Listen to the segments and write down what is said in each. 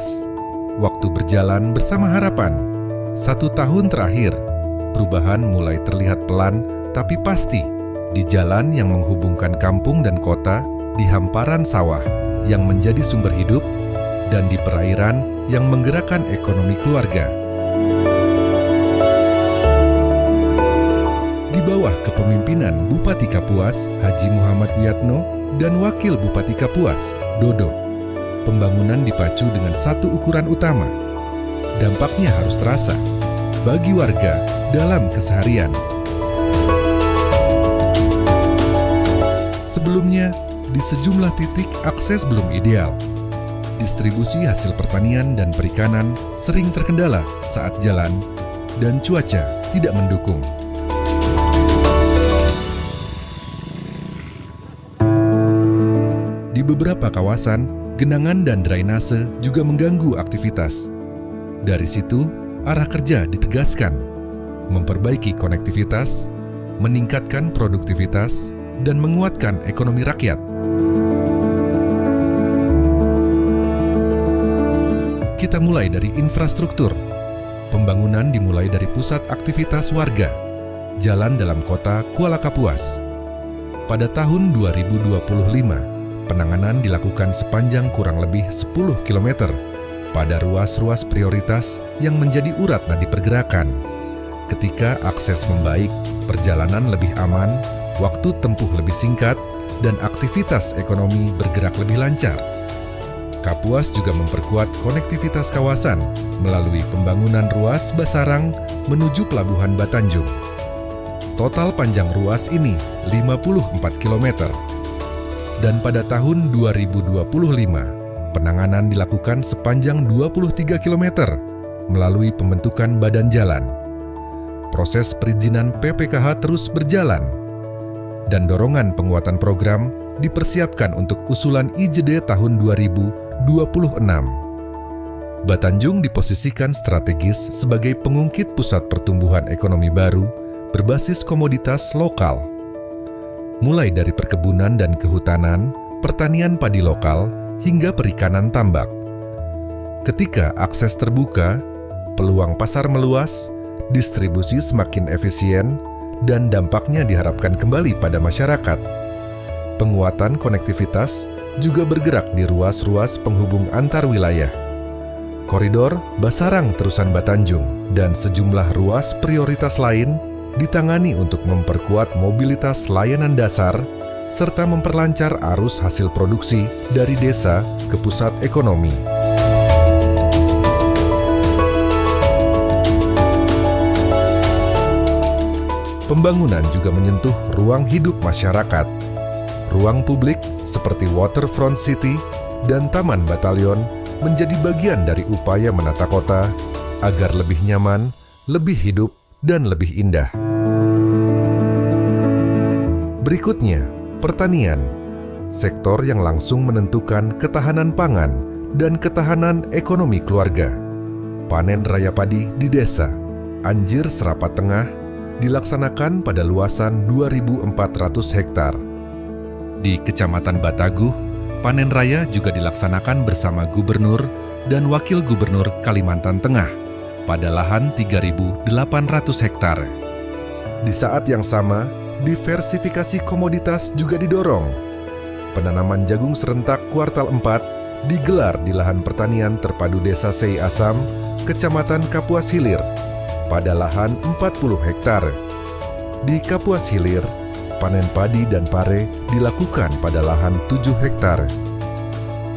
Kapuas. Waktu berjalan bersama harapan. 1 tahun terakhir, perubahan mulai terlihat pelan tapi pasti di jalan yang menghubungkan kampung dan kota, di hamparan sawah yang menjadi sumber hidup, dan di perairan yang menggerakkan ekonomi keluarga. Di bawah kepemimpinan Bupati Kapuas, Haji Muhammad Wiyatno, dan Wakil Bupati Kapuas, Dodo, pembangunan dipacu dengan satu ukuran utama. Dampaknya harus terasa bagi warga dalam keseharian. Sebelumnya, di sejumlah titik akses belum ideal. Distribusi hasil pertanian dan perikanan sering terkendala saat jalan dan cuaca tidak mendukung. Di beberapa kawasan, genangan dan drainase juga mengganggu aktivitas. Dari situ, arah kerja ditegaskan, memperbaiki konektivitas, meningkatkan produktivitas, dan menguatkan ekonomi rakyat. Kita mulai dari infrastruktur. Pembangunan dimulai dari pusat aktivitas warga, jalan dalam kota Kuala Kapuas. Pada tahun 2025, penanganan dilakukan sepanjang kurang lebih 10 km pada ruas-ruas prioritas yang menjadi urat nadi pergerakan. Ketika akses membaik, perjalanan lebih aman, waktu tempuh lebih singkat, dan aktivitas ekonomi bergerak lebih lancar. Kapuas juga memperkuat konektivitas kawasan melalui pembangunan ruas Basarang menuju Pelabuhan Batanjung. Total panjang ruas ini 54 km. Dan pada tahun 2025, penanganan dilakukan sepanjang 23 km melalui pembentukan badan jalan. Proses perizinan PPKH terus berjalan, dan dorongan penguatan program dipersiapkan untuk usulan IJD tahun 2026. Batanjung diposisikan strategis sebagai pengungkit pusat pertumbuhan ekonomi baru berbasis komoditas lokal. Mulai dari perkebunan dan kehutanan, pertanian padi lokal, hingga perikanan tambak. Ketika akses terbuka, peluang pasar meluas, distribusi semakin efisien, dan dampaknya diharapkan kembali pada masyarakat. Penguatan konektivitas juga bergerak di ruas-ruas penghubung antar wilayah. Koridor Basarang Terusan Batanjung dan sejumlah ruas prioritas lain ditangani untuk memperkuat mobilitas layanan dasar serta memperlancar arus hasil produksi dari desa ke pusat ekonomi. Pembangunan juga menyentuh ruang hidup masyarakat. Ruang publik seperti Waterfront City dan Taman Batalion menjadi bagian dari upaya menata kota agar lebih nyaman, lebih hidup, dan lebih indah. Berikutnya, pertanian, sektor yang langsung menentukan ketahanan pangan dan ketahanan ekonomi keluarga. Panen raya padi di desa Anjir Serapat Tengah dilaksanakan pada luasan 2.400 hektar. Di Kecamatan Bataguh, panen raya juga dilaksanakan bersama Gubernur dan Wakil Gubernur Kalimantan Tengah pada lahan 3.800 hektar. Di saat yang sama, diversifikasi komoditas juga didorong. Penanaman jagung serentak kuartal 4 digelar di lahan pertanian terpadu Desa Sei Asam, Kecamatan Kapuas Hilir, pada lahan 40 hektar. Di Kapuas Hilir, panen padi dan pare dilakukan pada lahan 7 hektar.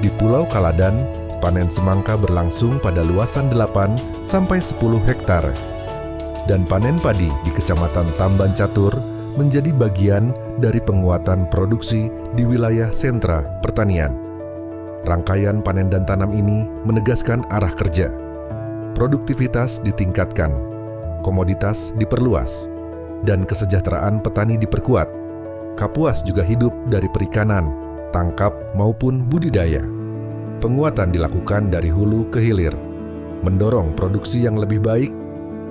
Di Pulau Kaladan, panen semangka berlangsung pada luasan 8 sampai 10 hektar. Dan panen padi di Kecamatan Tamban Catur menjadi bagian dari penguatan produksi di wilayah sentra pertanian. Rangkaian panen dan tanam ini menegaskan arah kerja. Produktivitas ditingkatkan, komoditas diperluas, dan kesejahteraan petani diperkuat. Kapuas juga hidup dari perikanan, tangkap maupun budidaya. Penguatan dilakukan dari hulu ke hilir, mendorong produksi yang lebih baik,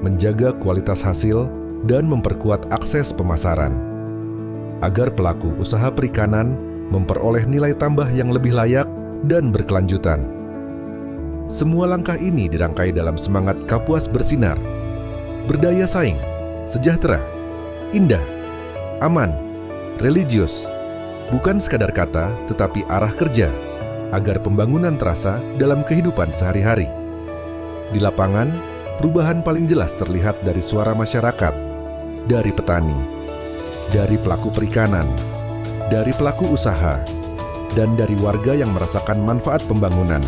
menjaga kualitas hasil, dan memperkuat akses pemasaran. Agar pelaku usaha perikanan memperoleh nilai tambah yang lebih layak dan berkelanjutan. Semua langkah ini dirangkai dalam semangat Kapuas bersinar, berdaya saing, sejahtera, indah, aman, religius. Bukan sekadar kata, tetapi arah kerja, agar pembangunan terasa dalam kehidupan sehari-hari. Di lapangan, perubahan paling jelas terlihat dari suara masyarakat, dari petani, dari pelaku perikanan, dari pelaku usaha, dan dari warga yang merasakan manfaat pembangunan.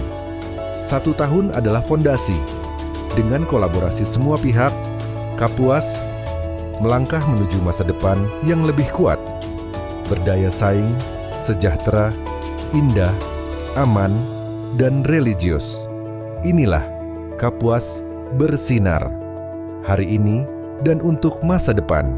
1 tahun adalah fondasi. Dengan kolaborasi semua pihak, Kapuas melangkah menuju masa depan yang lebih kuat, berdaya saing, sejahtera, indah, aman, dan religius. Inilah Kapuas bersinar, hari ini dan untuk masa depan.